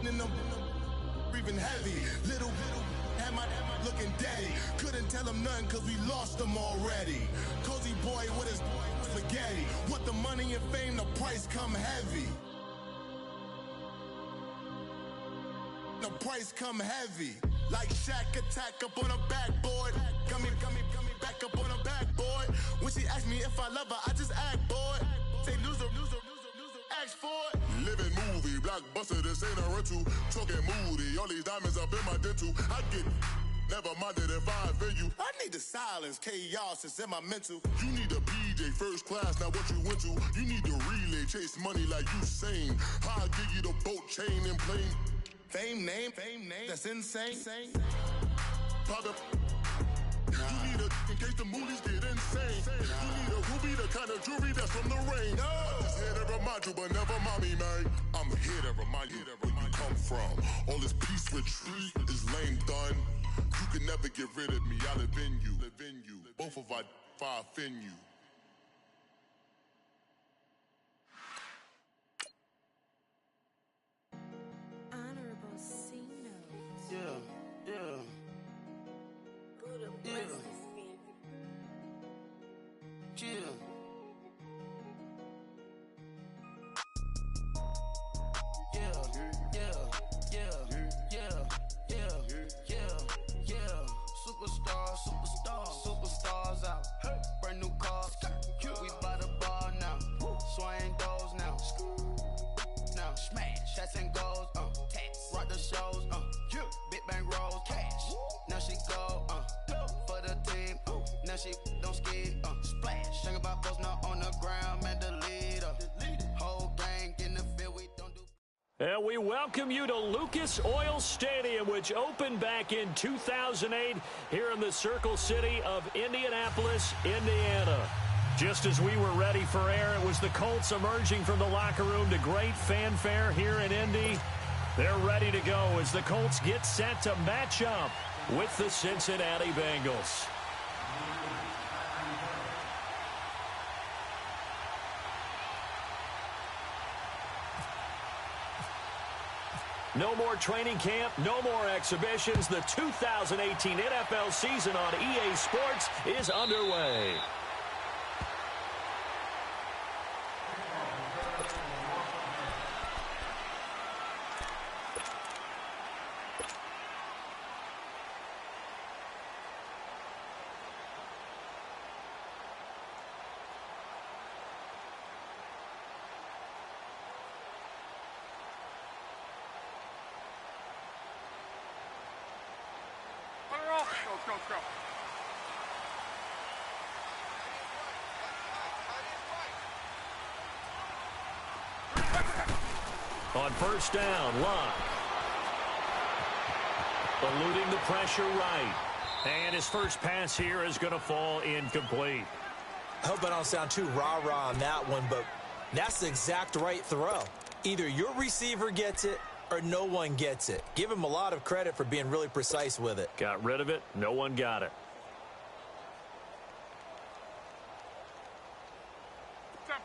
in them breathing heavy. Little had my looking daddy. Couldn't tell him nothing cause we lost him already. Cozy boy with his spaghetti. What the money and fame, the price come heavy. The price come heavy. Like Shaq attack up on a backboard. Gummy back up on a backboard. When she asked me if I love her, I just act bored. Say loser, ask for it. Living movie, blockbuster, this ain't a rental. Talking moody, all these diamonds up in my dental. I get never minded if I offend you. I need the silence, chaos is in my mental. You need a PJ, first class, not what you went to. You need the relay, chase money like you sane. I'll give you the boat, chain, and plane. Fame name, that's insane. Pop you need a, in case the movies get insane. You need a ruby, the kind of jewelry that's from the rain. I'm just here to remind you, but never mommy, man. I'm here to remind you where you come from. All this peace retreat is lame done. You can never get rid of me, I live in you. Both of our fire offend you. Superstars out. Brand new cars. We by the bar now. Swaying doors now. Now smash. Shots and goals. Rock the shows. Big bang rolls. Cash. Now she go. For the team. Now she don't skid. Splash. Think about post now on the ground. Man, the leader. Whole gang in the field. We don't do. And we welcome you to Lucas Oil Stadium, which opened back in 2008 here in the Circle City of Indianapolis, Indiana. Just as we were ready for air, it was the Colts emerging from the locker room to great fanfare here in Indy. They're ready to go as the Colts get set to match up with the Cincinnati Bengals. No more training camp, no more exhibitions. The 2018 NFL season on EA Sports is underway. Go. On first down, Locke. Eluding the pressure right. And his first pass here is going to fall incomplete. I hope I don't sound too rah-rah on that one, but that's the exact right throw. Either your receiver gets it or no one gets it. Give him a lot of credit for being really precise with it. Got rid of it. No one got it.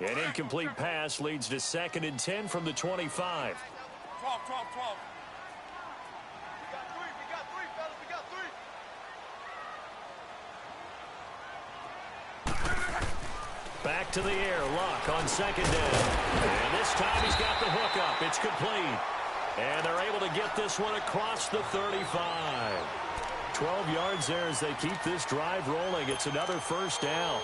An incomplete pass leads to 2nd and 10 from the 25. 12. We got three, fellas. We got three. Back to the air. Locke on 2nd down. And this time he's got the hook up. It's complete. And they're able to get this one across the 35. 12 yards there as they keep this drive rolling. It's another first down.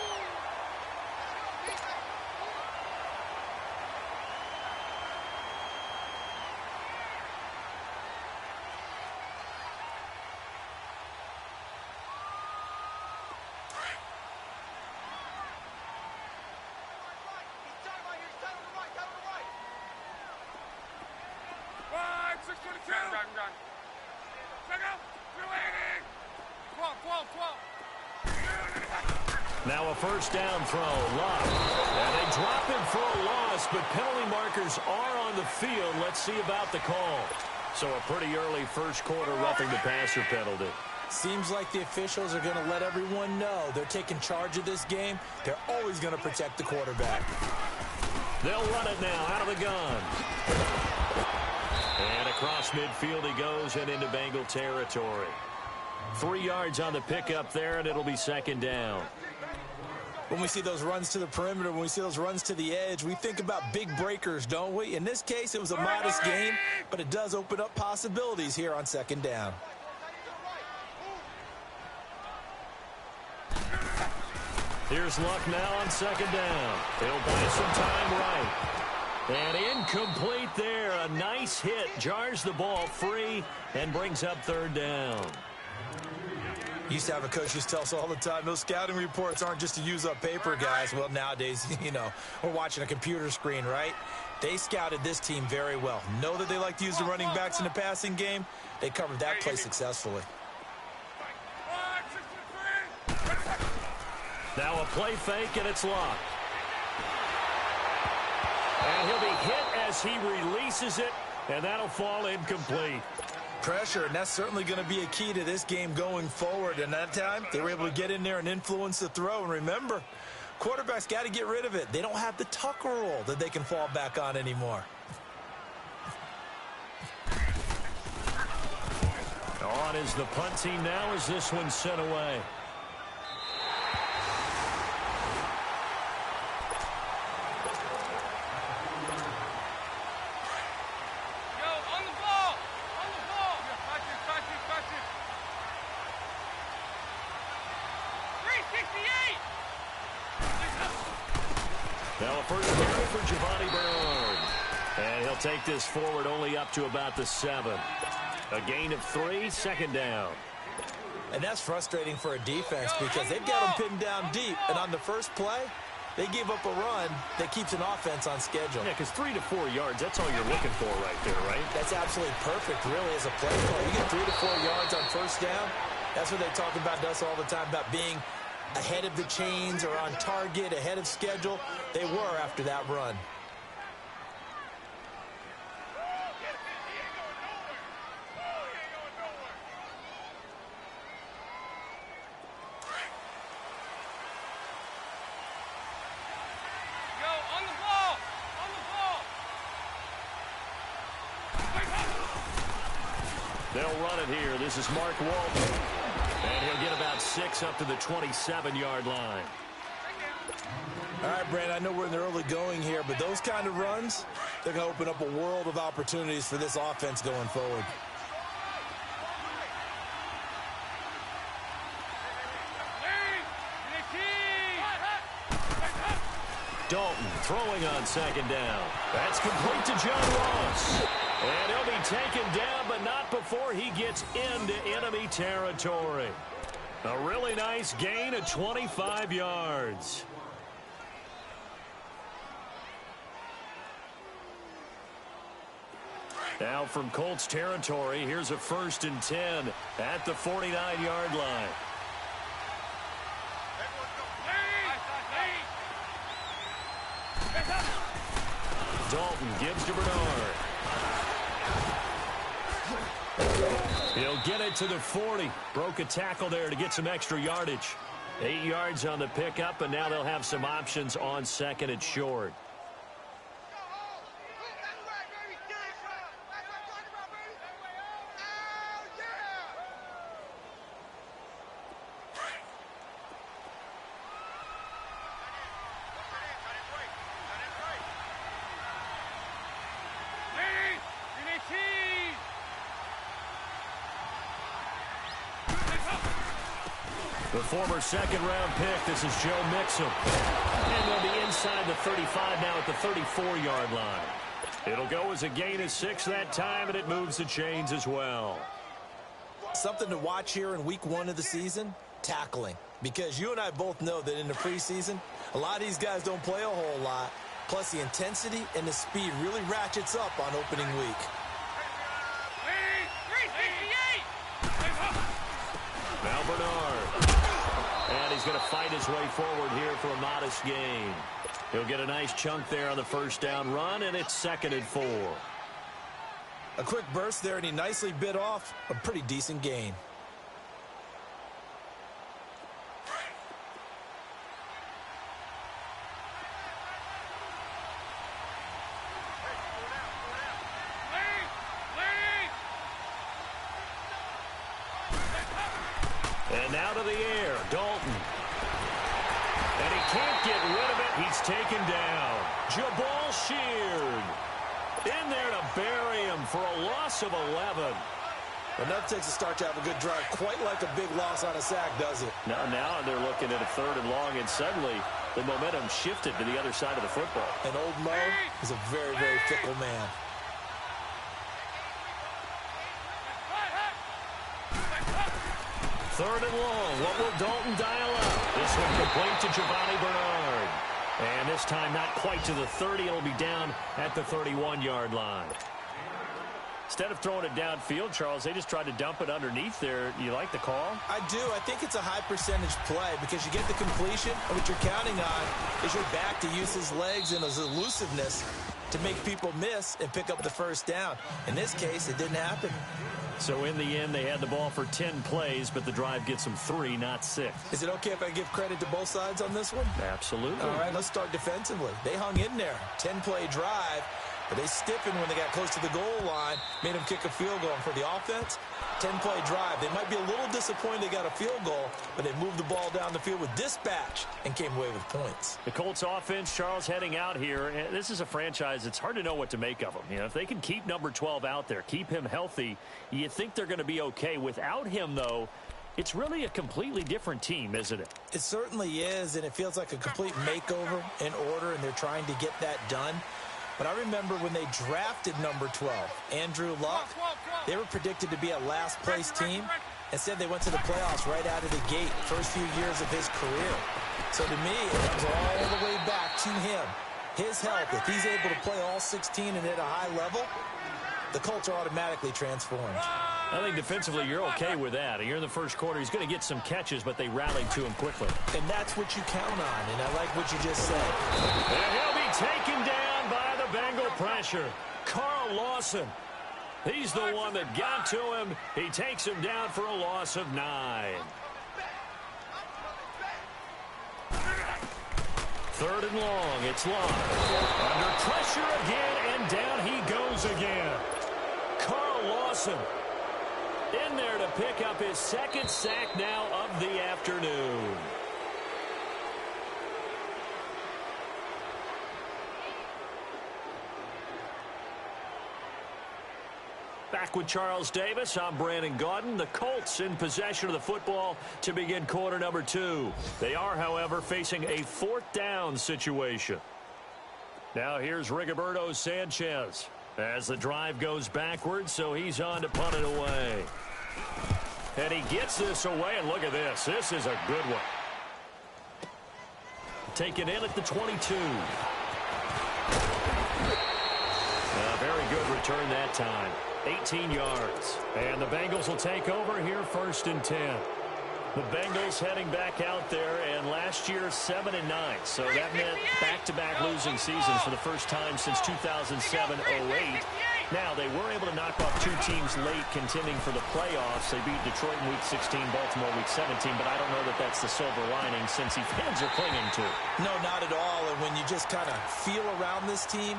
Now a first down throw, Locke. And they drop him for a loss, but penalty markers are on the field. Let's see about the call. So a pretty early first quarter roughing the passer penalty. Seems like the officials are going to let everyone know they're taking charge of this game. They're always going to protect the quarterback. They'll run it now out of the gun. And across midfield he goes and into Bengal territory. 3 yards on the pickup there, and it'll be second down. When we see those runs to the perimeter, when we see those runs to the edge, we think about big breakers, don't we? In this case, it was a modest gain, but it does open up possibilities here on second down. Here's Luck now on second down. He'll buy some time right. And incomplete there. A nice hit. Jars the ball free and brings up third down. Used to have a coach used to tell us all the time, those scouting reports aren't just to use up paper, guys. Well, nowadays, you know, we're watching a computer screen, right? They scouted this team very well. Know that they like to use the running backs in the passing game. They covered that play successfully. Now a play fake, and it's Luck. And he'll be hit as he releases it, and that'll fall incomplete. Pressure, and that's certainly going to be a key to this game going forward. And that time, they were able to get in there and influence the throw. And remember, quarterbacks got to get rid of it. They don't have the tucker roll that they can fall back on anymore. On is the punt team now as this one's sent away. Take this forward only up to about the 7. A gain of 3, second down. And that's frustrating for a defense because they've got them pinned down deep. And on the first play, they give up a run that keeps an offense on schedule. Yeah, because 3 to 4 yards, that's all you're looking for right there, right? That's absolutely perfect, really, as a play call. You get 3 to 4 yards on first down. That's what they talk about to us all the time, about being ahead of the chains or on target, ahead of schedule. They were after that run. They'll run it here. This is Mark Walton. And he'll get about 6 up to the 27-yard line. All right, Brandon, I know we're in the early going here, but those kind of runs, they're going to open up a world of opportunities for this offense going forward. Dalton throwing on second down. That's complete to John Ross. And he'll be taken down, but not before he gets into enemy territory. A really nice gain of 25 yards. Now from Colts territory, here's a 1st and 10 at the 49-yard line. Dalton gives to Bernard. He'll get it to the 40. Broke a tackle there to get some extra yardage. 8 yards on the pickup, and now they'll have some options on second and short. The former second-round pick, this is Joe Mixon. And they'll be inside the 35 now at the 34-yard line. It'll go as a gain of 6 that time, and it moves the chains as well. Something to watch here in week 1 of the season, tackling. Because you and I both know that in the preseason, a lot of these guys don't play a whole lot. Plus, the intensity and the speed really ratchets up on opening week. Now Bernard. And he's going to fight his way forward here for a modest gain. He'll get a nice chunk there on the first down run, and it's 2nd and 4. A quick burst there, and he nicely bit off a pretty decent gain. And now to the air, Dalton. And he can't get rid of it. He's taken down. Jabal Sheard in there to bury him for a loss of 11. Enough takes a start to have a good drive. Quite like a big loss on a sack, does it? Now they're looking at a 3rd and long, and suddenly the momentum shifted to the other side of the football. And old Mo is a very, very fickle man. Third and long. What will Dalton dial up? This one complete to Giovanni Bernard. And this time not quite to the 30. It'll be down at the 31-yard line. Instead of throwing it downfield, Charles, they just tried to dump it underneath there. You like the call? I do. I think it's a high percentage play because you get the completion, and what you're counting on is your back to use his legs and his elusiveness to make people miss and pick up the first down. In this case, it didn't happen. So in the end, they had the ball for 10 plays, but the drive gets them 3, not 6. Is it okay if I give credit to both sides on this one? Absolutely. All right, let's start defensively. They hung in there. 10-play drive, but they stiffened when they got close to the goal line, made them kick a field goal. And for the offense, 10-play drive. They might be a little disappointed they got a field goal, but they moved the ball down the field with dispatch and came away with points. The Colts offense, Charles, heading out here. And this is a franchise, it's hard to know what to make of them. You know, if they can keep number 12 out there, keep him healthy, you think they're going to be okay. Without him, though, it's really a completely different team, isn't it? It certainly is, and it feels like a complete makeover in order, and they're trying to get that done. But I remember when they drafted number 12, Andrew Luck, they were predicted to be a last-place team. Instead, they went to the playoffs right out of the gate, first few years of his career. So to me, it comes all the way back to him. His health, if he's able to play all 16 and at a high level, the Colts are automatically transformed. I think defensively you're okay with that. You're in the first quarter. He's going to get some catches, but they rallied to him quickly. And that's what you count on, and I like what you just said. And he'll be taken down by the Bengal pressure. Carl Lawson. He's the one that got to him. He takes him down for a loss of 9. Third and long. It's long. Under pressure again, and down he goes again. Carl Lawson in there to pick up his 2nd sack now of the afternoon. Back with Charles Davis, I'm Brandon Gaudin. The Colts in possession of the football to begin quarter number 2. They are, however, facing a 4th down situation. Now here's Rigoberto Sanchez as the drive goes backwards, so he's on to punt it away. And he gets this away, and look at this. This is a good one. Taken in at the 22. A very good return that time. 18 yards. And the Bengals will take over here 1st and 10. The Bengals heading back out there, and last year 7-9. So that meant back-to-back losing seasons for the first time since 2007-08. Now, they were able to knock off 2 teams late contending for the playoffs. They beat Detroit in Week 16, Baltimore Week 17, but I don't know that that's the silver lining Cincy fans are clinging to. No, not at all. And when you just kind of feel around this team,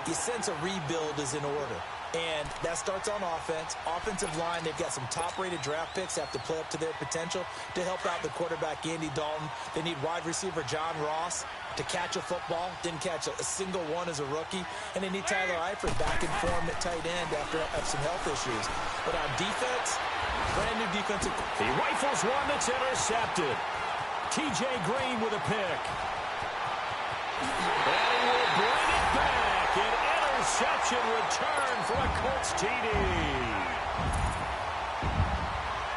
you sense a rebuild is in order. And that starts on offense. Offensive line, they've got some top-rated draft picks, have to play up to their potential to help out the quarterback, Andy Dalton. They need wide receiver John Ross to catch a football. Didn't catch a single one as a rookie. And they need Tyler Eifert back in form at tight end after some health issues. But on defense, brand new defensive. He rifles one that's intercepted. T.J. Green with a pick. And he will bring it back. An interception return for a Colts TD.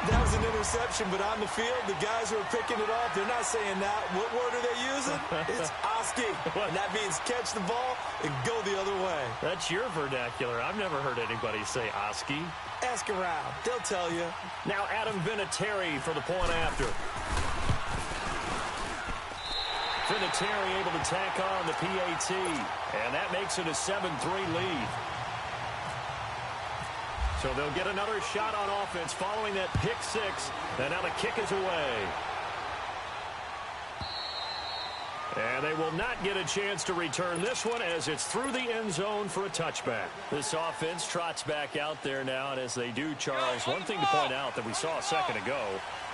That was an interception, but on the field, the guys who are picking it off, they're not saying that. What word are they using? It's Oski. And that means catch the ball and go the other way. That's your vernacular. I've never heard anybody say Oski. Ask around. They'll tell you. Now Adam Vinatieri for the point after. Vinatieri able to tack on the PAT. And that makes it a 7-3 lead. So they'll get another shot on offense following that pick 6. And now the kick is away. And they will not get a chance to return this one as it's through the end zone for a touchback. This offense trots back out there now, and as they do, Charles, one thing to point out that we saw a second ago,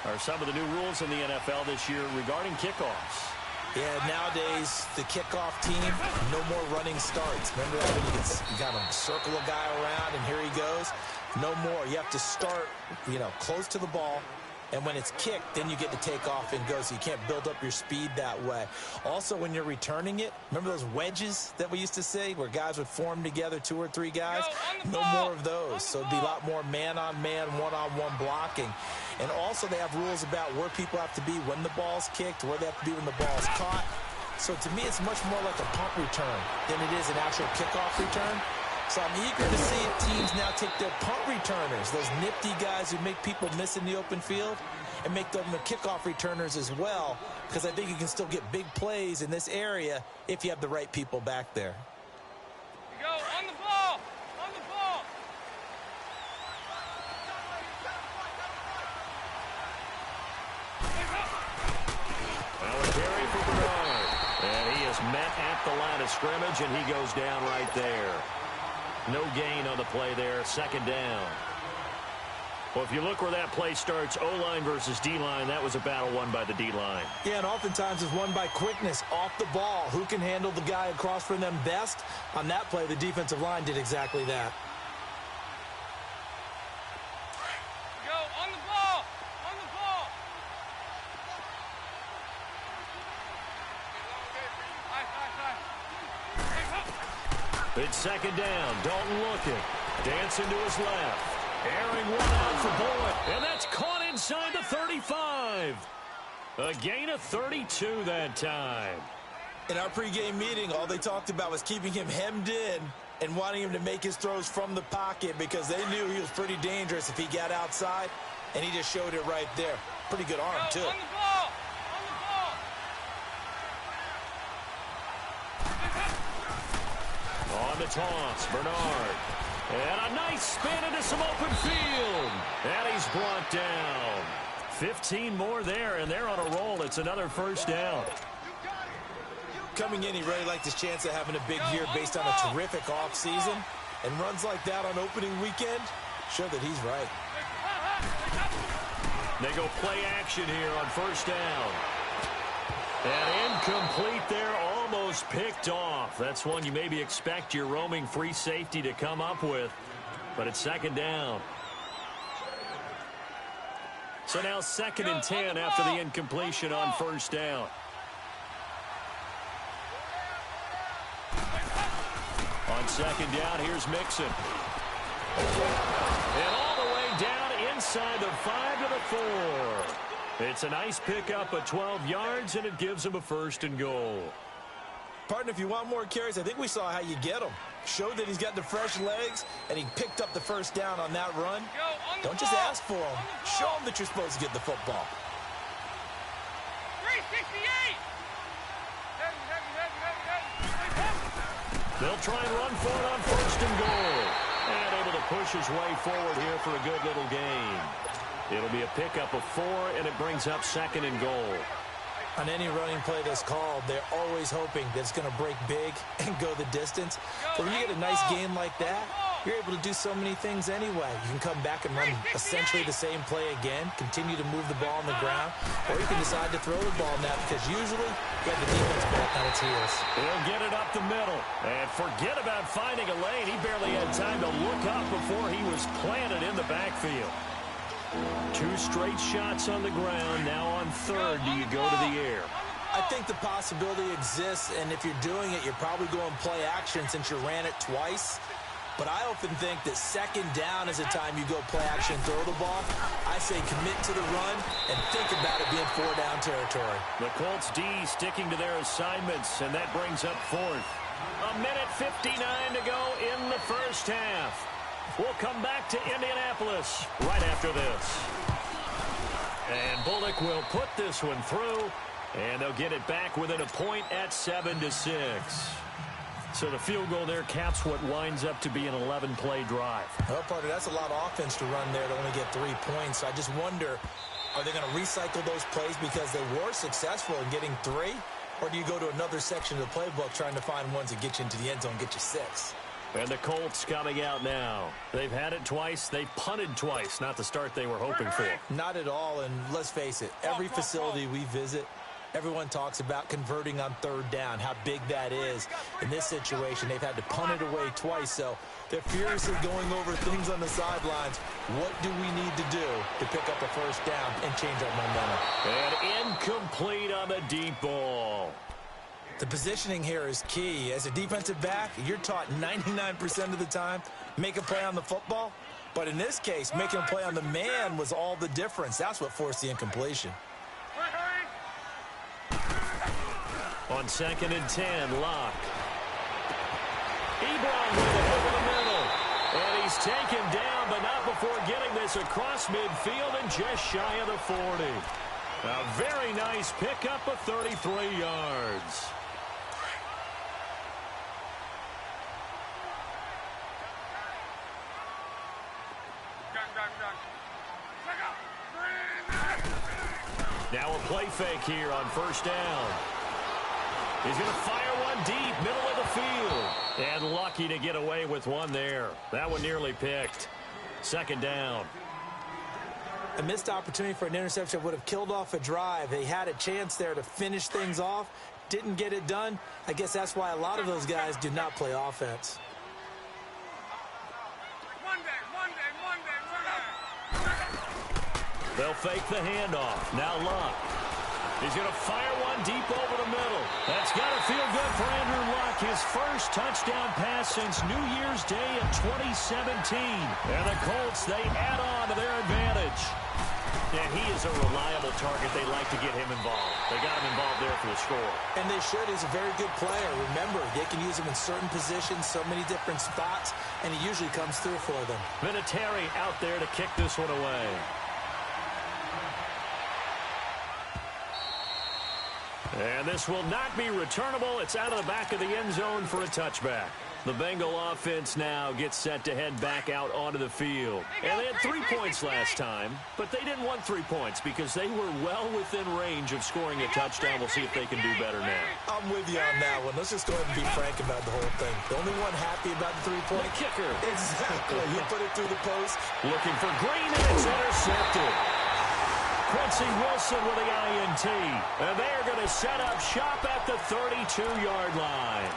are some of the new rules in the NFL this year regarding kickoffs. Yeah, nowadays, the kickoff team, no more running starts. Remember that when you got to circle a guy around and here he goes? No more. You have to start, close to the ball. And when it's kicked, then you get to take off and go, so you can't build up your speed that way. Also, when you're returning it, remember those wedges that we used to see where guys would form together, 2 or 3 guys? No more of those. So it'd be a lot more man-on-man, one-on-one blocking. And also they have rules about where people have to be when the ball's kicked, where they have to be when the ball's caught. So to me, it's much more like a punt return than it is an actual kickoff return. So I'm eager to see if teams now take their punt returners, those nifty guys who make people miss in the open field, and make them the kickoff returners as well, because I think you can still get big plays in this area if you have the right people back there. Go on the ball! On the ball! Now a carry for Bernard. And he is met at the line of scrimmage, and he goes down right there. No gain on the play there, second down. Well, if you look where that play starts, O-line versus D-line, that was a battle won by the D-line. Yeah, and oftentimes it's won by quickness off the ball. Who can handle the guy across from them best? On that play, the defensive line did exactly that. Go on the ball! On the ball! It's second down. Dalton looking. Dancing to his left. Airing one out for Boyd. And that's caught inside the 35. A gain of 32 that time. In our pregame meeting, all they talked about was keeping him hemmed in and wanting him to make his throws from the pocket because they knew he was pretty dangerous if he got outside, and he just showed it right there. Pretty good arm, too. On the ball! On the ball! On the toss, Bernard. And a nice spin into some open field. And he's brought down. 15 more there, and they're on a roll. It's another first down. Coming in, he really liked his chance of having a big year based on a terrific offseason. And runs like that on opening weekend show that he's right. They go play action here on first down. And incomplete there, almost picked off. That's one you maybe expect your roaming free safety to come up with. But it's second down. So now second and 10 after the incompletion on first down. On second down, here's Mixon. And all the way down inside the 5 to the 4. It's a nice pickup of 12 yards, and it gives him a first and goal. Partner, if you want more carries, I think we saw how you get them. Showed that he's got the fresh legs, and he picked up the first down on that run. Don't just ask for them. Show them that you're supposed to get the football. 368! They'll try and run for it on first and goal. And able to push his way forward here for a good little gain. It'll be a pickup of 4, and it brings up second and goal. On any running play that's called, they're always hoping that it's going to break big and go the distance. But when you get a nice game like that, you're able to do so many things anyway. You can come back and run essentially the same play again, continue to move the ball on the ground, or you can decide to throw the ball now because usually you have the defense back on its heels. He'll get it up the middle. And forget about finding a lane. He barely had time to look up before he was planted in the backfield. 2 straight shots on the ground. Now on third, do you go to the air? I think the possibility exists, and if you're doing it, you're probably going play action since you ran it twice. But I often think that second down is a time you go play action and throw the ball. I say commit to the run and think about it being 4-down territory. The Colts D sticking to their assignments, and that brings up fourth. 1:59 to go in the first half. We'll come back to Indianapolis right after this. And Bullock will put this one through, and they'll get it back within a point at 7-6. So the field goal there caps what winds up to be an 11-play drive. Well, partner, that's a lot of offense to run there to only get 3 points. I just wonder, are they going to recycle those plays because they were successful in getting 3? Or do you go to another section of the playbook trying to find ones that get you into the end zone, get you 6? And the Colts coming out now. They've had it twice. They've punted twice. Not the start they were hoping for. Not at all, and let's face it, every facility we visit, everyone talks about converting on third down, how big that is. In this situation, they've had to punt it away twice, so they're furiously going over things on the sidelines. What do we need to do to pick up a first down and change our momentum? And incomplete on the deep ball. The positioning here is key. As a defensive back, you're taught 99% of the time, make a play on the football. But in this case, making a play on the man was all the difference. That's what forced the incompletion. On 2nd and 10, Locke. Ebron with it over the middle. And he's taken down, but not before getting this across midfield and just shy of the 40. A very nice pickup of 33 yards. Now a play fake here on first down. He's going to fire one deep, middle of the field. And lucky to get away with one there. That one nearly picked. 2nd down. A missed opportunity for an interception would have killed off a drive. They had a chance there to finish things off. Didn't get it done. I guess that's why a lot of those guys do not play offense. They'll fake the handoff. Now Luck. He's going to fire one deep over the middle. That's got to feel good for Andrew Luck. His first touchdown pass since New Year's Day of 2017. And the Colts, they add on to their advantage. And he is a reliable target. They like to get him involved. They got him involved there for the score. And they should. He's a very good player. Remember, they can use him in certain positions, so many different spots, and he usually comes through for them. Vinatieri out there to kick this one away. And this will not be returnable. It's out of the back of the end zone for a touchback. The Bengal offense now gets set to head back out onto the field. And they had 3 points last time, but they didn't want 3 points because they were well within range of scoring a touchdown. We'll see if they can do better now. I'm with you on that one. Let's just go ahead and be frank about the whole thing. The only one happy about the 3-point The kicker. Exactly. He put it through the post. Looking for Green, and it's intercepted. Quincy Wilson with the INT. And they're going to set up shop at the 32-yard line.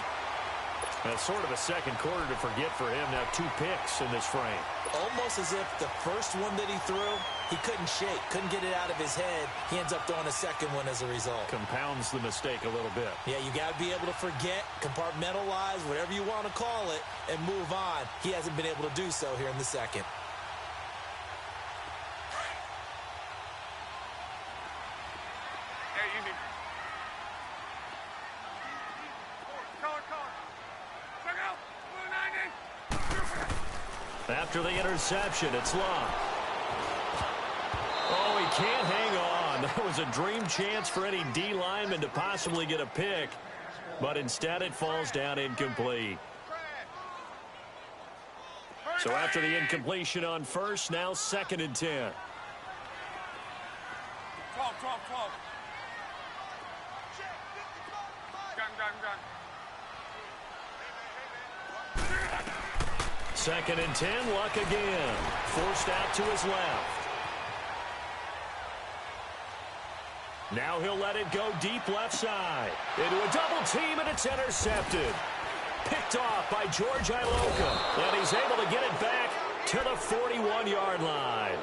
That's sort of a second quarter to forget for him. Now 2 picks in this frame. Almost as if the first one that he threw, he couldn't shake, couldn't get it out of his head. He ends up throwing a second one as a result. Compounds the mistake a little bit. Yeah, you got to be able to forget, compartmentalize, whatever you want to call it, and move on. He hasn't been able to do so here in the second. After the interception, it's Locke. Oh, he can't hang on. That was a dream chance for any D lineman to possibly get a pick, but instead it falls down incomplete. So after the incompletion on first, now 2nd and 10. 12. Gun. 2nd and 10, Luck again. Forced out to his left. Now he'll let it go deep left side. Into a double team, and it's intercepted. Picked off by George Iloka. And he's able to get it back to the 41-yard line.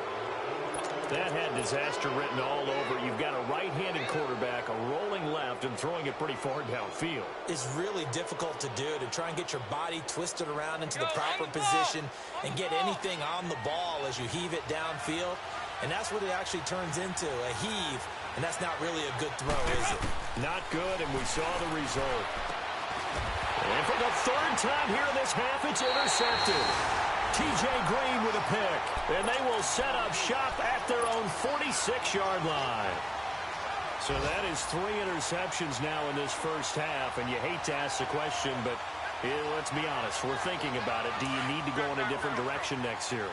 That had disaster written all over. You've got a right-handed quarterback, a rolling left, and throwing it pretty far downfield. It's really difficult to do, to try and get your body twisted around into the proper position and get anything on the ball as you heave it downfield. And that's what it actually turns into, a heave. And that's not really a good throw, is it? Not good, and we saw the result. And for the 3rd time here in this half, it's intercepted. T.J. Green with a pick, and they will set up shop at their own 46-yard line. So that is 3 interceptions now in this first half, and you hate to ask the question, but let's be honest, we're thinking about it. Do you need to go in a different direction next series?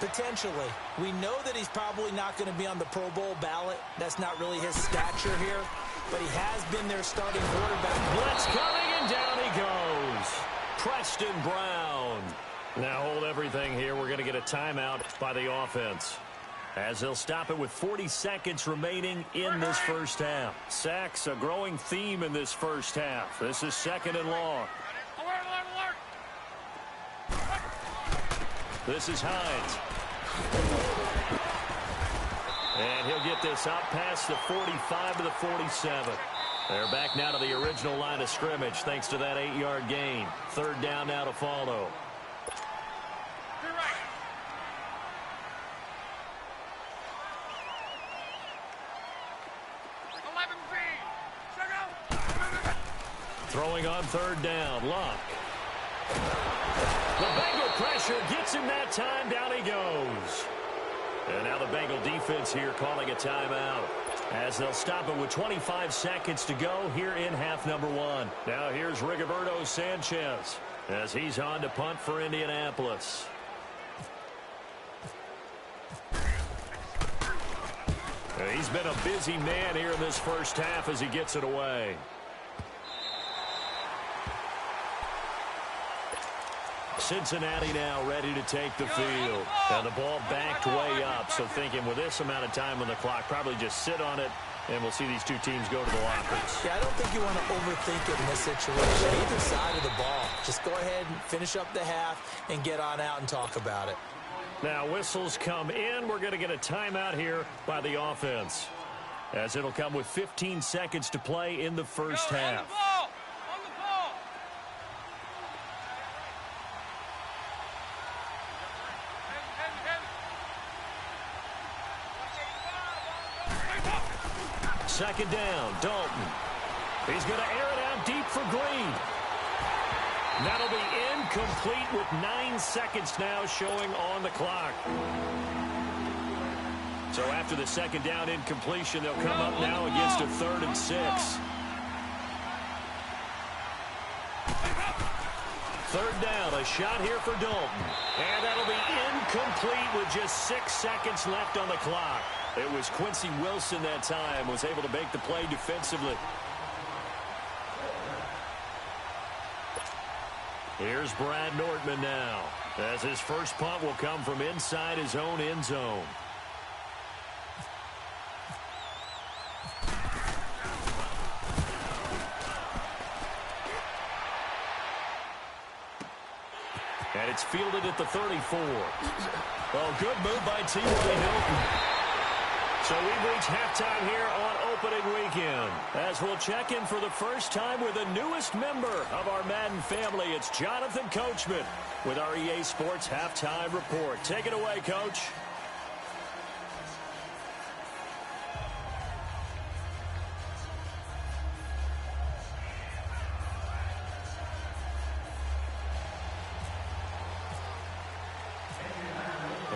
Potentially. We know that he's probably not going to be on the Pro Bowl ballot. That's not really his stature here, but he has been their starting quarterback. Blitz coming, and down he goes. Preston Brown. Now hold everything here. We're going to get a timeout by the offense, as they'll stop it with 40 seconds remaining in this first half. Sacks, a growing theme in this first half. This is 2nd and long. Alert, alert. This is Hines. And he'll get this out past the 45 to the 47. They're back now to the original line of scrimmage thanks to that 8-yard gain. 3rd down now to follow. Throwing on 3rd down, Luck. The Bengal pressure gets him that time. Down he goes. And now the Bengal defense here calling a timeout, as they'll stop it with 25 seconds to go here in half number 1. Now here's Rigoberto Sanchez as he's on to punt for Indianapolis. He's been a busy man here in this first half as he gets it away. Cincinnati now ready to take the field. And the ball backed way up, so thinking with this amount of time on the clock, probably just sit on it, and we'll see these two teams go to the lockers. Yeah, I don't think you want to overthink it in this situation. Either side of the ball. Just go ahead and finish up the half and get on out and talk about it. Now whistles come in. We're going to get a timeout here by the offense, as it'll come with 15 seconds to play in the first half. Second down, Dalton. He's going to air it out deep for Green. That'll be incomplete with 9 seconds now showing on the clock. So after the second down incompletion, they'll come up now against a 3rd and 6. 3rd down, a shot here for Dalton. And that'll be incomplete with just 6 seconds left on the clock. It was Quincy Wilson that time, was able to make the play defensively. Here's Brad Nortman now, as his first punt will come from inside his own end zone. And it's fielded at the 34. Well, good move by T. Willie Hilton. So we've reached halftime here on opening weekend, as we'll check in for the first time with the newest member of our Madden family. It's Jonathan Coachman with our EA Sports Halftime Report. Take it away, Coach.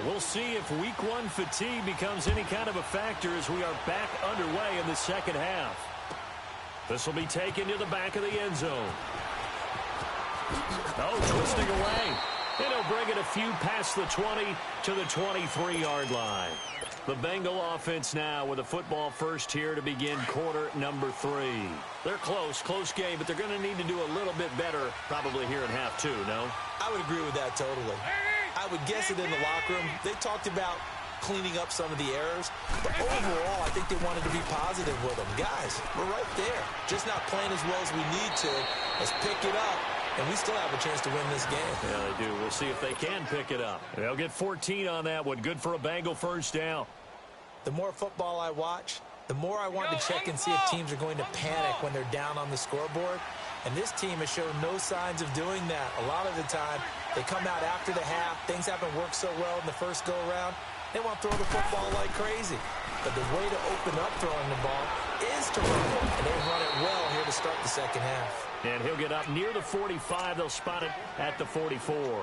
We'll see if week 1 fatigue becomes any kind of a factor as we are back underway in the second half. This will be taken to the back of the end zone. Oh, twisting away. And he'll bring it a few past the 20 to the 23-yard line. The Bengal offense now with a football first here to begin quarter number 3. They're close game, but they're going to need to do a little bit better probably here in half 2, no? I would agree with that totally. I would guess it in the locker room. They talked about cleaning up some of the errors, but overall, I think they wanted to be positive with them. Guys, we're right there. Just not playing as well as we need to. Let's pick it up, and we still have a chance to win this game. Yeah, they do. We'll see if they can pick it up. They'll get 14 on that one. Good for a Bengal first down. The more football I watch, the more I want to check and see if teams are going to panic when they're down on the scoreboard. And this team has shown no signs of doing that. A lot of the time, they come out after the half. Things haven't worked so well in the first go-around. They want to throw the football like crazy. But the way to open up throwing the ball is to run it. And they've run it well here to start the second half. And he'll get up near the 45. They'll spot it at the 44.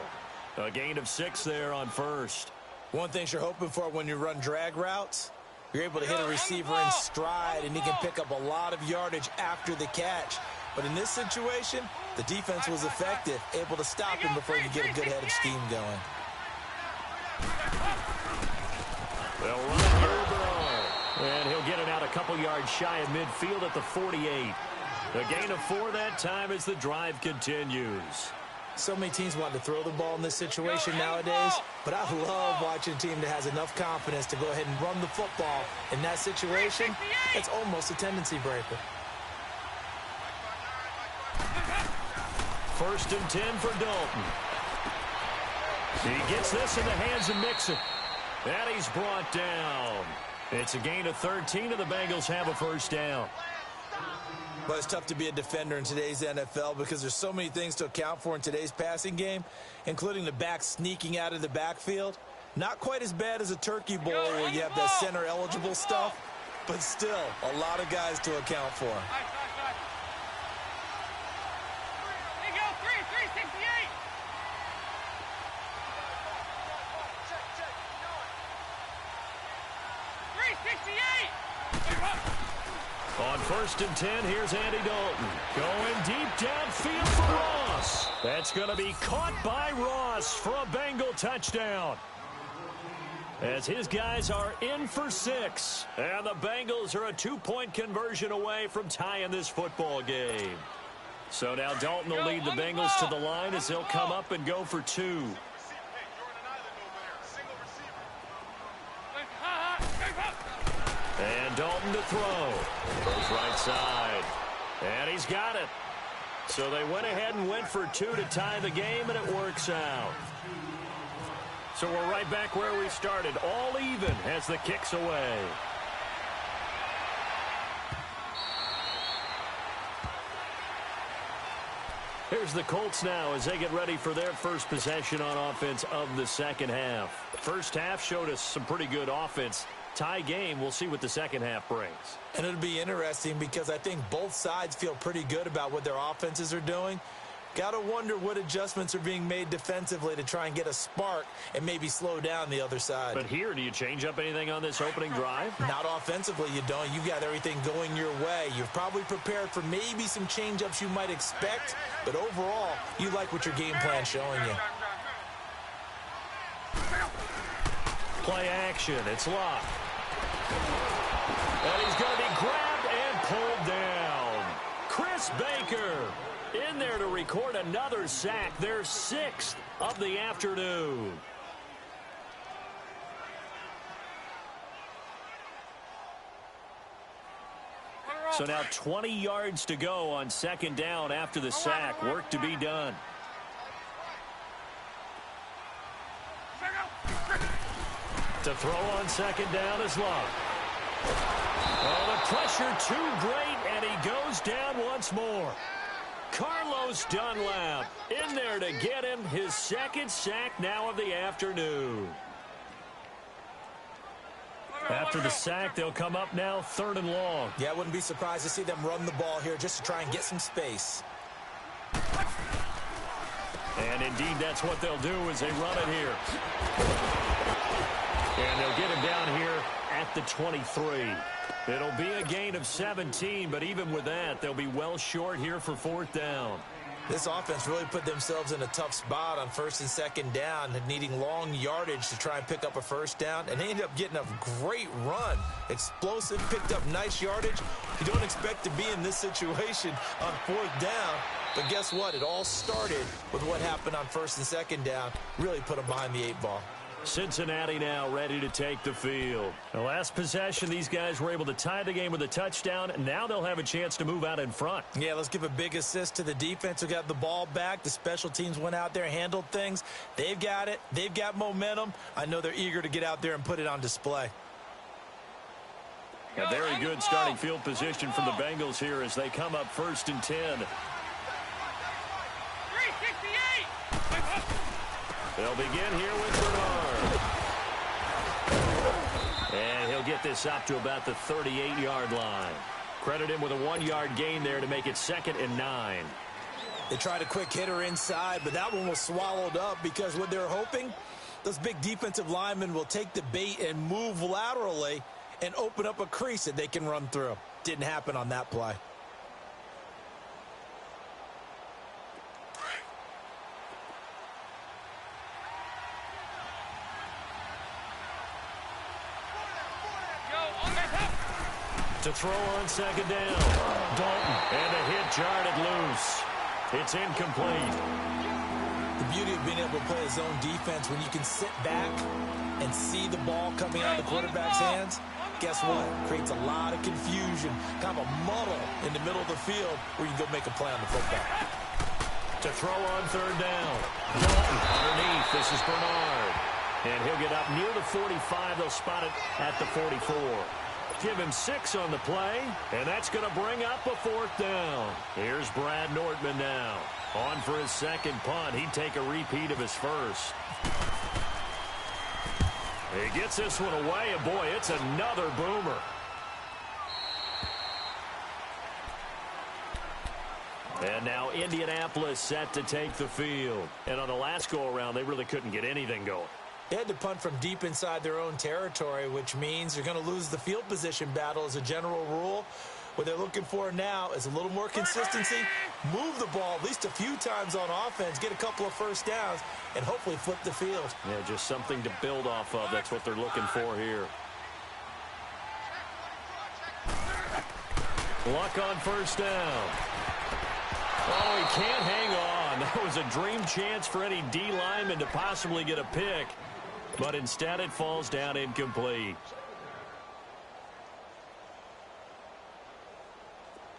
A gain of 6 there on first. One thing you're hoping for when you run drag routes, you're able to hit a receiver in stride, and he can pick up a lot of yardage after the catch. But in this situation, the defense was effective, able to stop him before he could get a good head of steam going. They'll run it through the ball. And he'll get it out a couple yards shy of midfield at the 48. A gain of 4 that time as the drive continues. So many teams want to throw the ball in this situation nowadays, but I love watching a team that has enough confidence to go ahead and run the football. In that situation, it's almost a tendency breaker. 1st and 10 for Dalton. He gets this in the hands of Mixon. And he's brought down. It's a gain of 13, and the Bengals have a 1st down. But it's tough to be a defender in today's NFL because there's so many things to account for in today's passing game, including the back sneaking out of the backfield. Not quite as bad as a turkey bowl where you have that center-eligible stuff, but still a lot of guys to account for. Here you go, 368. On 1st and 10, here's Andy Dalton. Going deep downfield for Ross. That's going to be caught by Ross for a Bengal touchdown. As his guys are in for 6. And the Bengals are a 2-point conversion away from tying this football game. So now Dalton will lead the Bengals to the line as they'll come up and go for 2. And Dalton to throw. Goes right side. And he's got it. So they went ahead and went for 2 to tie the game, and it works out. So we're right back where we started. All even as the kick's away. Here's the Colts now as they get ready for their first possession on offense of the second half. First half showed us some pretty good offense. Tie game, we'll see what the second half brings. And it'll be interesting because I think both sides feel pretty good about what their offenses are doing. Got to wonder what adjustments are being made defensively to try and get a spark and maybe slow down the other side. But here, do you change up anything on this opening drive? Not offensively, you don't. You got everything going your way. You've probably prepared for maybe some change-ups you might expect, but overall, you like what your game plan's showing you. Play action. It's locked. And he's going to be grabbed and pulled down. Chris Baker in there to record another sack. Their 6th of the afternoon. So now 20 yards to go on 2nd down after the sack. Work to be done. To throw on 2nd down is Love. Oh, the pressure too great, and he goes down once more. Carlos Dunlap in there to get him his 2nd sack now of the afternoon. After the sack, they'll come up now 3rd and long. Yeah, I wouldn't be surprised to see them run the ball here just to try and get some space. And indeed, that's what they'll do as they run it here. And they'll get him down here at the 23. It'll be a gain of 17, but even with that, they'll be well short here for 4th down. This offense really put themselves in a tough spot on 1st and 2nd down, needing long yardage to try and pick up a 1st down, and they ended up getting a great run. Explosive, picked up nice yardage. You don't expect to be in this situation on 4th down, but guess what? It all started with what happened on 1st and 2nd down. Really put them behind the 8 ball. Cincinnati now ready to take the field. The last possession, these guys were able to tie the game with a touchdown, and now they'll have a chance to move out in front. Yeah, let's give a big assist to the defense who got the ball back. The special teams went out there, handled things. They've got it. They've got momentum. I know they're eager to get out there and put it on display. A very good starting field position for the Bengals here as they come up 1st and 10. 368. They'll begin here with Bernard. And he'll get this up to about the 38-yard line. Credit him with a 1-yard gain there to make it 2nd and 9. They tried a quick hitter inside, but that one was swallowed up because what they're hoping, those big defensive linemen will take the bait and move laterally and open up a crease that they can run through. Didn't happen on that play. To throw on 2nd down. Dalton. And a hit jarred it loose. It's incomplete. beauty of being able to play a zone defense when you can sit back and see the ball coming out of the quarterback's hands. Guess what? Creates a lot of confusion, kind of a muddle in the middle of the field where you can go make a play on the football. To throw on third down. Dalton underneath. This is Bernard. And he'll get up near the 45. They'll spot it at the 44. Give him 6 on the play, and that's going to bring up a 4th down. Here's Brad Nordman now. On for his second punt. He'd take a repeat of his first. He gets this one away, and boy, it's another boomer. And now Indianapolis set to take the field. And on the last go-around, they really couldn't get anything going. They had to punt from deep inside their own territory, which means you're going to lose the field position battle as a general rule. What they're looking for now is a little more consistency, move the ball at least a few times on offense, get a couple of first downs, and hopefully flip the field. Yeah, just something to build off of. That's what they're looking for here. Luck on first down. Oh, he can't hang on. That was a dream chance for any D lineman to possibly get a pick. But instead it falls down incomplete.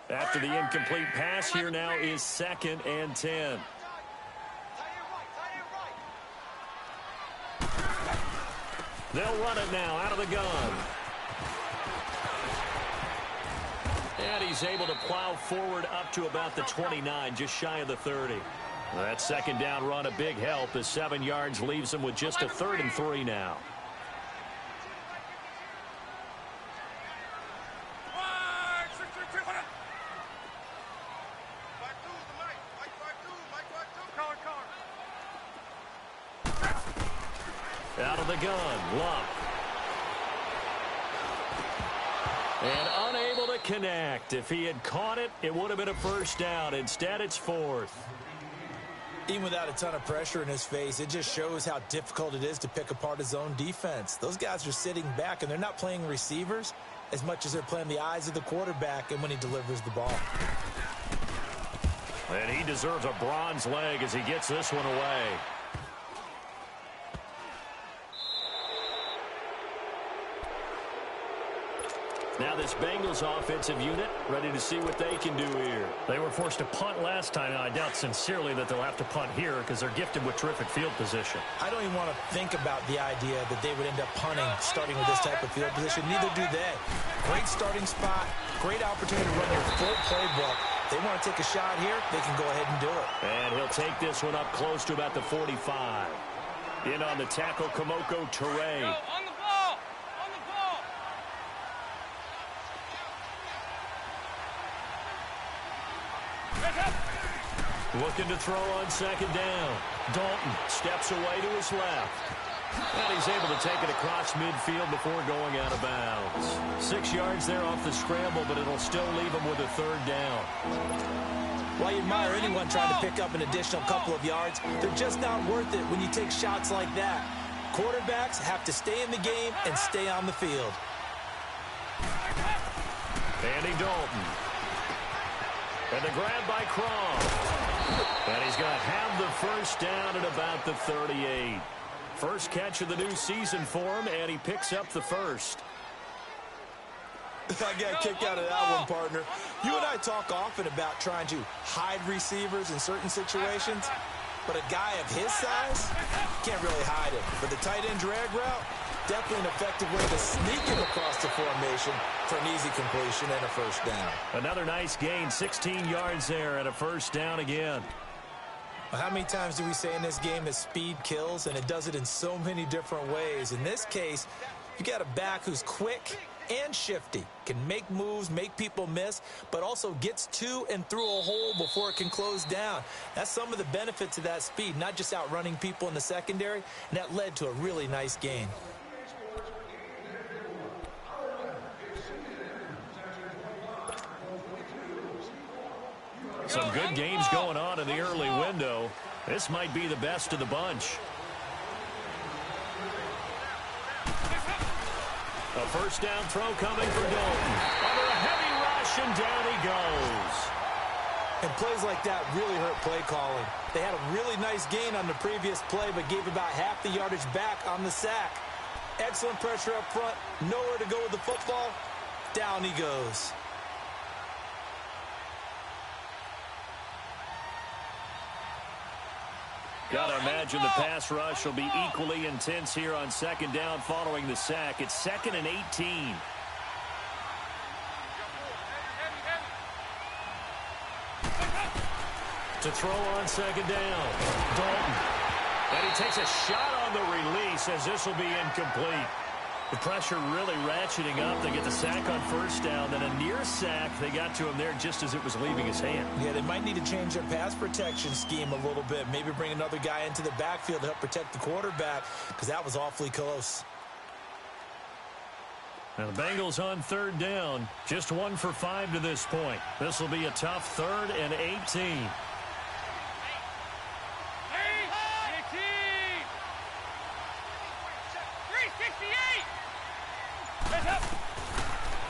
After the incomplete pass, here now is 2nd and 10. They'll run it now out of the gun. And he's able to plow forward up to about the 29, just shy of the 30. That second down run, a big help as 7 yards leaves him with just a 3rd and 3 now. Out of the gun, Luck. And unable to connect. If he had caught it, it would have been a first down. Instead, it's 4th. Even without a ton of pressure in his face, it just shows how difficult it is to pick apart his own defense. Those guys are sitting back, and they're not playing receivers as much as they're playing the eyes of the quarterback and when he delivers the ball. And he deserves a bronze leg as he gets this one away. Now this Bengals offensive unit ready to see what they can do here. They were forced to punt last time. Now, I doubt sincerely that they'll have to punt here because they're gifted with terrific field position. I don't even want to think about the idea that they would end up punting starting with this type of field position. Neither do they. Great starting spot, great opportunity to run your full playbook. They want to take a shot here, they can go ahead and do it. And he'll take this one up close to about the 45. In on the tackle, Kamoko Toure. On the ball! On the ball! Looking to throw on second down. Dalton steps away to his left. And he's able to take it across midfield before going out of bounds. 6 yards there off the scramble, but it'll still leave him with a 3rd down. While you admire anyone trying to pick up an additional couple of yards, they're just not worth it when you take shots like that. Quarterbacks have to stay in the game and stay on the field. Andy Dalton. And the grab by Croft. And he's going to have the first down at about the 38. First catch of the new season for him, and he picks up the first. I got a kick out of that one, partner. You and I talk often about trying to hide receivers in certain situations, but a guy of his size can't really hide it. But the tight end drag route, definitely an effective way to sneak him across the formation for an easy completion and a first down. Another nice gain, 16 yards there and a first down again. How many times do we say in this game that speed kills, and it does it in so many different ways? In this case, you got a back who's quick and shifty, can make moves, make people miss, but also gets to and through a hole before it can close down. That's some of the benefits of that speed, not just outrunning people in the secondary, and that led to a really nice gain. Some good games going on in the early window. This might be the best of the bunch. A first down throw coming for Dalton. Under a heavy rush, and down he goes. And plays like that really hurt play calling. They had a really nice gain on the previous play, but gave about half the yardage back on the sack. Excellent pressure up front. Nowhere to go with the football. Down he goes. Gotta imagine the pass rush will be equally intense here on second down following the sack. It's 2nd and 18. To throw on second down, Dalton. And he takes a shot on the release as this will be incomplete. The pressure really ratcheting up. They get the sack on first down, then a near sack. They got to him there just as it was leaving his hand. Yeah, they might need to change their pass protection scheme a little bit. Maybe bring another guy into the backfield to help protect the quarterback, because that was awfully close. Now the Bengals on third down. Just 1 for 5 to this point. This will be a tough 3rd and 18.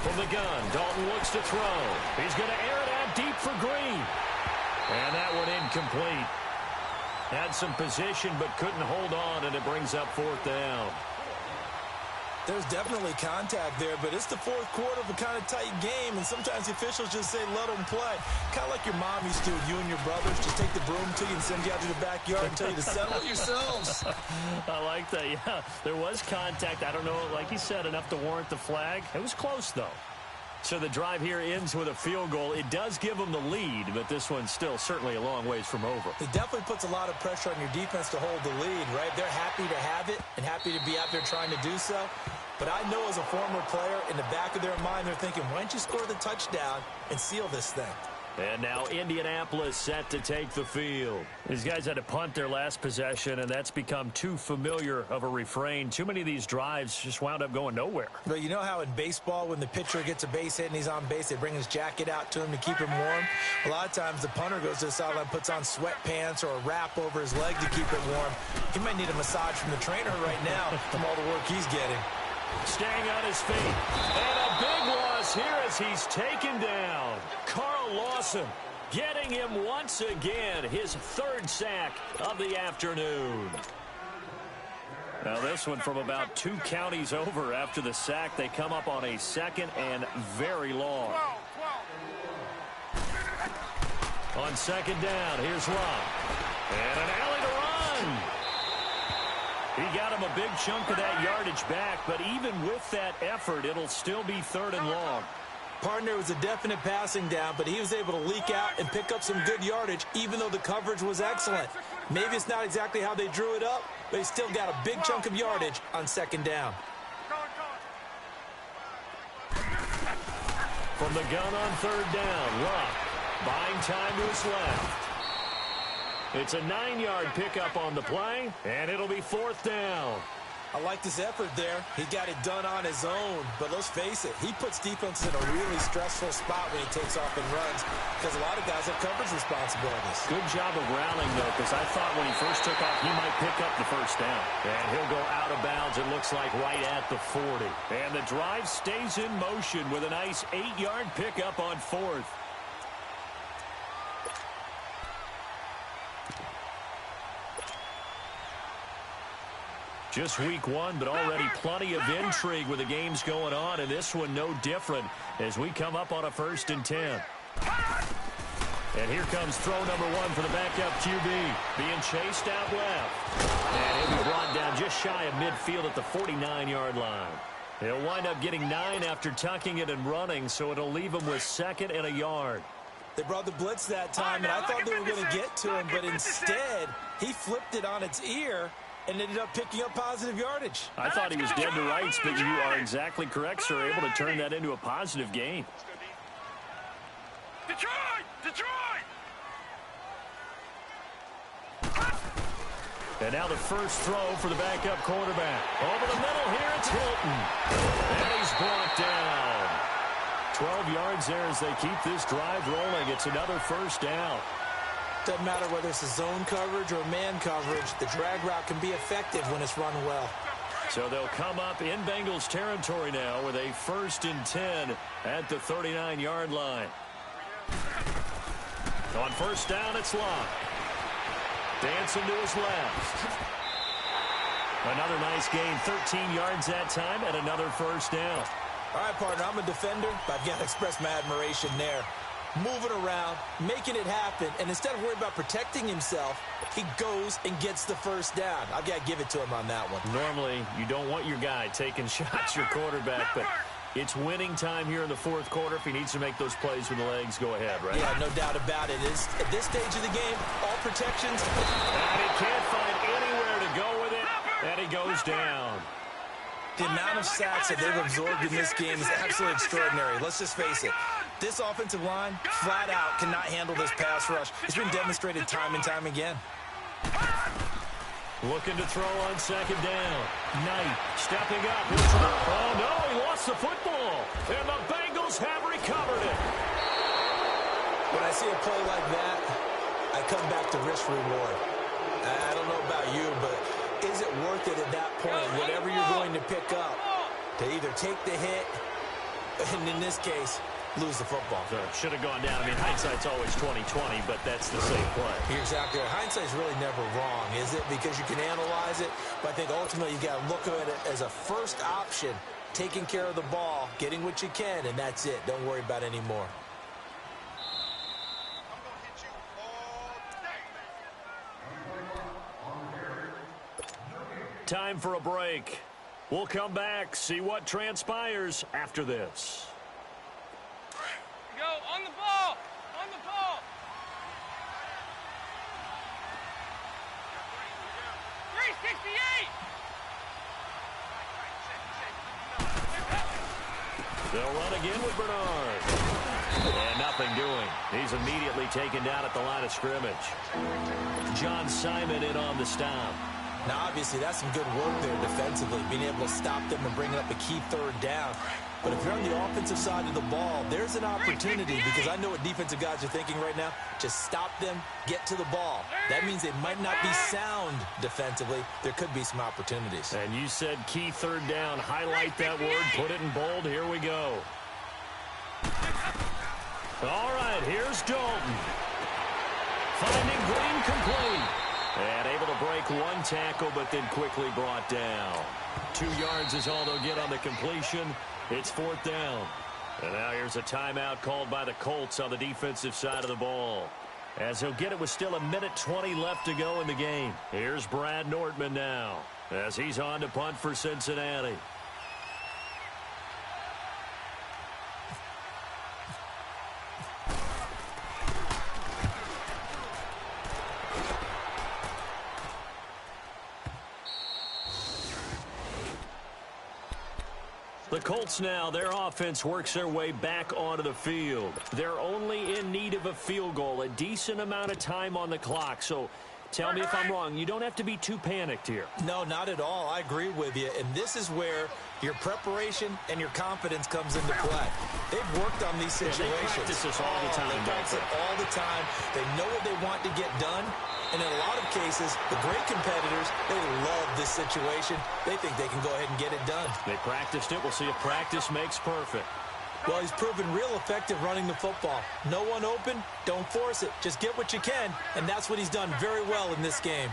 From the gun, Dalton looks to throw. He's going to air it out deep for Green. And that one incomplete. Had some position but couldn't hold on, and it brings up 4th down. There's definitely contact there, but it's the 4th quarter of a kind of tight game, and sometimes the officials just say, let them play. Kind of like your mom used to with you and your brothers. Just take the broom to you and send you out to the backyard and tell you to settle it yourselves. I like that, yeah. There was contact. I don't know, like you said, enough to warrant the flag. It was close, though. So the drive here ends with a field goal. It does give them the lead, but this one's still certainly a long ways from over. It definitely puts a lot of pressure on your defense to hold the lead, right? They're happy to have it and happy to be out there trying to do so. But I know as a former player, in the back of their mind, they're thinking, why don't you score the touchdown and seal this thing? And now Indianapolis set to take the field. These guys had to punt their last possession, and that's become too familiar of a refrain. Too many of these drives just wound up going nowhere. But you know how in baseball, when the pitcher gets a base hit and he's on base, they bring his jacket out to him to keep him warm? A lot of times the punter goes to the sideline, puts on sweatpants or a wrap over his leg to keep it warm. He might need a massage from the trainer right now from all the work he's getting. Staying on his feet. And a big loss here as he's taken down. Carl Lawson getting him once again. His 3rd sack of the afternoon. Now this one from about 2 counties over after the sack. They come up on a 2nd and very long. On 2nd down, here's Locke. And an alley to run. He got him a big chunk of that yardage back, but even with that effort, it'll still be 3rd and long. Partner was a definite passing down, but he was able to leak out and pick up some good yardage, even though the coverage was excellent. Maybe it's not exactly how they drew it up, but he still got a big chunk of yardage on 2nd down. From the gun on 3rd down, Locke buying time to his left. It's a 9-yard pickup on the play, and it'll be 4th down. I like this effort there. He got it done on his own, but let's face it, he puts defenses in a really stressful spot when he takes off and runs because a lot of guys have coverage responsibilities. Good job of rallying, though, because I thought when he first took off, he might pick up the 1st down. And he'll go out of bounds, it looks like, right at the 40. And the drive stays in motion with a nice 8-yard pickup on 4th. Just week 1, but already plenty of intrigue with the games going on, and this one no different as we come up on a 1st and 10. And here comes throw number 1 for the backup QB, being chased out left. And he'll be brought down just shy of midfield at the 49-yard line. He'll wind up getting 9 after tucking it and running, so it'll leave him with 2nd and a yard. They brought the blitz that time, and I thought they were going to get to him, but instead, he flipped it on its ear and ended up picking up positive yardage. I thought he was dead to rights, but you are exactly correct, sir. Able to turn that into a positive gain. Detroit! Detroit! And now the first throw for the backup quarterback. Over the middle here, it's Hilton. And he's brought down. 12 yards there as they keep this drive rolling. It's another 1st down. Doesn't matter whether it's a zone coverage or man coverage. The drag route can be effective when it's run well. So they'll come up in Bengals territory now with a 1st and 10 at the 39-yard line. On first down, it's Locke. Dancing to his left. Another nice gain, 13 yards that time, and another first down. All right, partner, I'm a defender, but I've got to express my admiration there. Moving around, making it happen, and instead of worrying about protecting himself, he goes and gets the first down. I've got to give it to him on that one. Normally, you don't want your guy taking shots, your quarterback, but it's winning time here in the fourth quarter. If he needs to make those plays with the legs, go ahead, right? Yeah, no doubt about it. At this stage of the game, all protections. And he can't find anywhere to go with it, and he goes down. The amount of sacks that they've absorbed in this game is absolutely extraordinary. Let's just face it. This offensive line, flat out, cannot handle this pass rush. It's been demonstrated time and time again. Looking to throw on second down. Knight stepping up. Oh, no, he lost the football. And the Bengals have recovered it. When I see a play like that, I come back to risk-reward. I don't know about you, but is it worth it at that point, whatever you're going to pick up, to either take the hit, and in this case, lose the football? So should have gone down. I mean, hindsight's always 20/20, but that's the same play. You're exactly right. Hindsight's really never wrong, is it? Because you can analyze it, but I think ultimately you got to look at it as a first option, taking care of the ball, getting what you can, and that's it. Don't worry about any more. Time for a break. We'll come back, see what transpires after this. Go on the ball. On the ball. 368. They'll run again with Bernard. And nothing doing. He's immediately taken down at the line of scrimmage. John Simon in on the stop. Now, obviously, that's some good work there defensively, being able to stop them and bringing up a key third down. But if you're on the offensive side of the ball, there's an opportunity, because I know what defensive guys are thinking right now. Just stop them, get to the ball. That means they might not be sound defensively. There could be some opportunities. And you said key third down. Highlight that word, put it in bold. Here we go. All right, here's Dalton. Finding Green complete. And able to break one tackle, but then quickly brought down. 2 yards is all they'll get on the completion. It's fourth down. And now here's a timeout called by the Colts on the defensive side of the ball. As he'll get it with still 1:20 left to go in the game. Here's Brad Nortman now, as he's on to punt for Cincinnati. The Colts now, their offense works their way back onto the field. They're only in need of a field goal, a decent amount of time on the clock. So tell me if I'm wrong. You don't have to be too panicked here. No, not at all. I agree with you. And this is where your preparation and your confidence comes into play. They've worked on these situations. They practice this all the time. They practice it all the time. They know what they want to get done. And in a lot of cases, the great competitors, they love this situation. They think they can go ahead and get it done. They practiced it. We'll see if practice makes perfect. Well, he's proven real effective running the football. No one open, don't force it. Just get what you can, and that's what he's done very well in this game.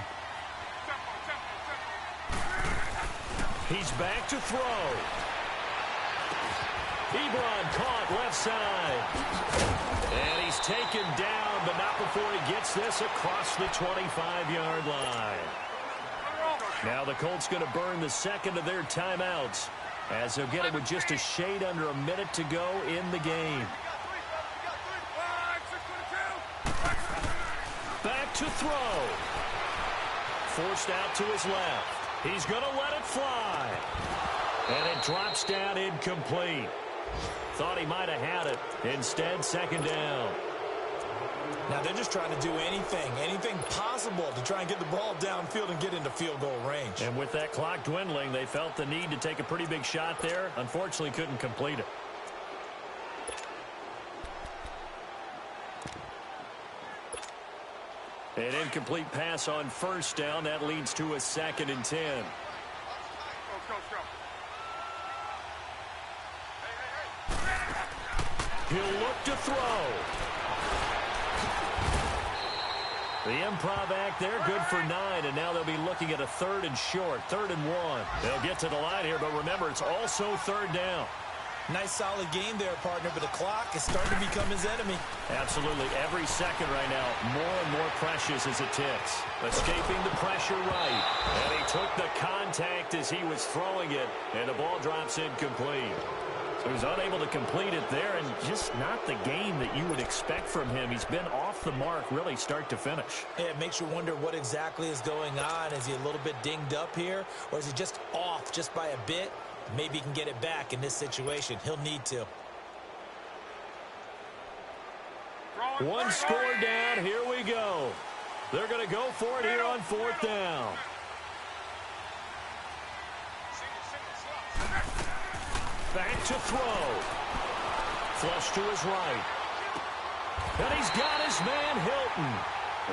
He's back to throw. Ebron caught left side. And he's taken down, but not before he gets this across the 25-yard line. Now the Colts going to burn the second of their timeouts, as they'll get it with just a shade under a minute to go in the game. Back to throw. Forced out to his left. He's going to let it fly. And it drops down incomplete. Thought he might have had it. Instead, second down. Now they're just trying to do anything possible to try and get the ball downfield and get into field goal range. And with that clock dwindling, they felt the need to take a pretty big shot there. Unfortunately, couldn't complete it. An incomplete pass on first down. That leads to a 2nd and 10. He'll look to throw. The improv act there, good for 9, and now they'll be looking at a 3rd and short, 3rd and 1. They'll get to the line here, but remember, it's also 3rd down. Nice solid game there, partner, but the clock is starting to become his enemy. Absolutely. Every second right now, more and more precious as it ticks. Escaping the pressure right. And he took the contact as he was throwing it, and the ball drops incomplete. So he's unable to complete it there, and just not the game that you would expect from him. He's been off the mark, really, start to finish. Yeah, it makes you wonder what exactly is going on. Is he a little bit dinged up here, or is he just off just by a bit? Maybe he can get it back in this situation. He'll need to. One score down. Here we go. They're going to go for it here on 4th down. Back to throw. Flush to his right. And he's got his man Hilton.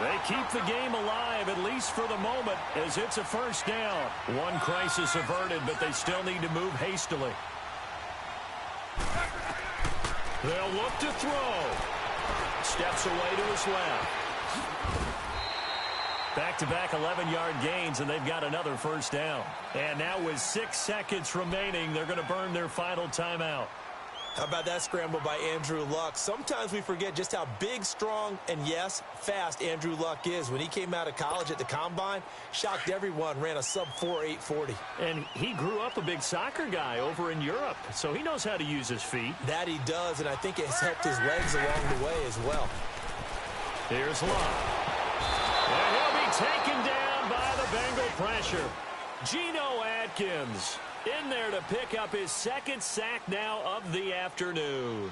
They keep the game alive, at least for the moment, as it's a 1st down. One crisis averted, but they still need to move hastily. They'll look to throw. Steps away to his left. Back-to-back 11-yard gains, and they've got another 1st down. And now with 6 seconds remaining, they're going to burn their final timeout. How about that scramble by Andrew Luck? Sometimes we forget just how big, strong, and, yes, fast Andrew Luck is. When he came out of college at the Combine, shocked everyone, ran a sub-4 840. And he grew up a big soccer guy over in Europe, so he knows how to use his feet. That he does, and I think it's helped his legs along the way as well. Here's Luck. And he'll be taken down by the Bengal pressure. Geno Atkins in there to pick up his 2nd sack now of the afternoon.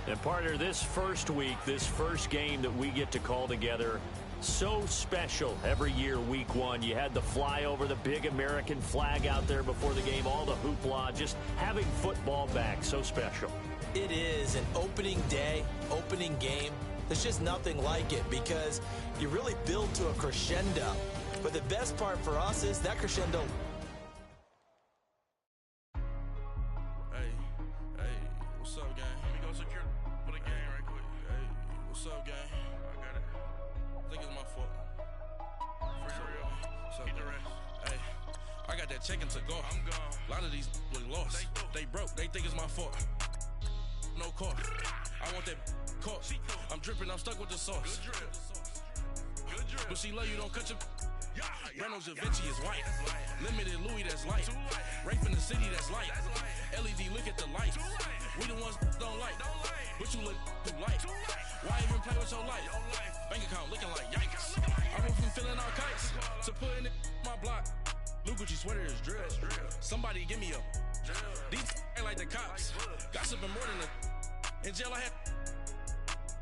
And partner, this first week, this first game that we get to call together, so special every year, week 1. You had the flyover, the big American flag out there before the game, all the hoopla, just having football back, so special. It is an opening day, opening game. There's just nothing like it because you really build to a crescendo. But the best part for us is that crescendo. Hey, what's up, gang? Let me go secure for the game right quick. Hey, what's up, gang? I got it. I think it's my fault. For real. What's up, gang? Hey, I got that chicken to go. I'm gone. A lot of these look lost. They broke. They think it's my fault. No cost. I want that cost. I'm dripping. I'm stuck with the sauce. Good drip. But she love you. Don't cut your. Reynolds Da Vinci is white. Limited Louis, that's light. Rape in the city, that's light. LED, look at the light. We the ones don't like. But you look too light. Why even play with your life? Bank account looking like yikes. I went from filling out kites to putting it in my block. New Gucci sweater is drill. Somebody give me a. These ain't like the cops. Gossiping more than the. In jail I had.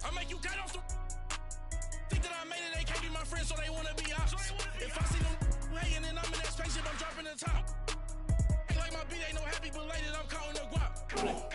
I make you cut off the. Think that I made it, they can't be my friends, so they wanna be ops. If I see them hating and I'm in that spaceship, I'm dropping the top. Ain't like my beat, ain't no happy belated, I'm counting the guap.